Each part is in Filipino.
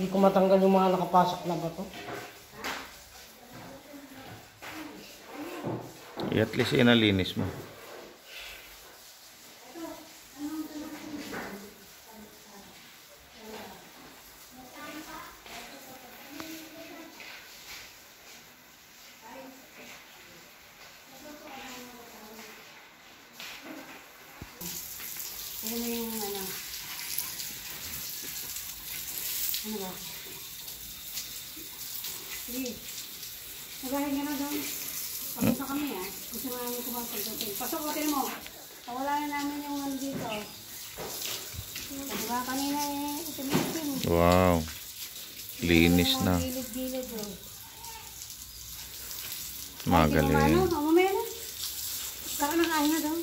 Hindi ko matanggal yung mga nakapasok na bato. At least inalinis mo. Ano yung ano? Ano ba? Sige. Magaling ka na doon. Papunta kami Gusto nga namin kumapagdating. Pasok ko mo. Wala na namin yung ano dito. Diba kanina itim-itim. Wow. Linis na. Gilid-gilid Magaling. Mamaya na. Tara na kain na doon.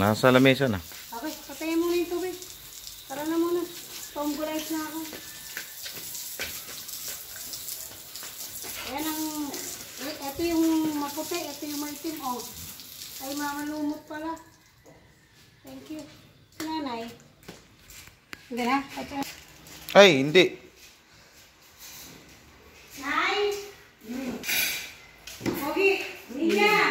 Nasa lamesa na. Okay, patayin mo na yung tubig. Tara na muna. Tomgurize na ako. Ayan ang... Ito yung maputi, ito yung maitim. Ay, mamalumot pala. Thank you. Nanay. Hindi na? Ay, hindi. Nay! Pogi! Ninja!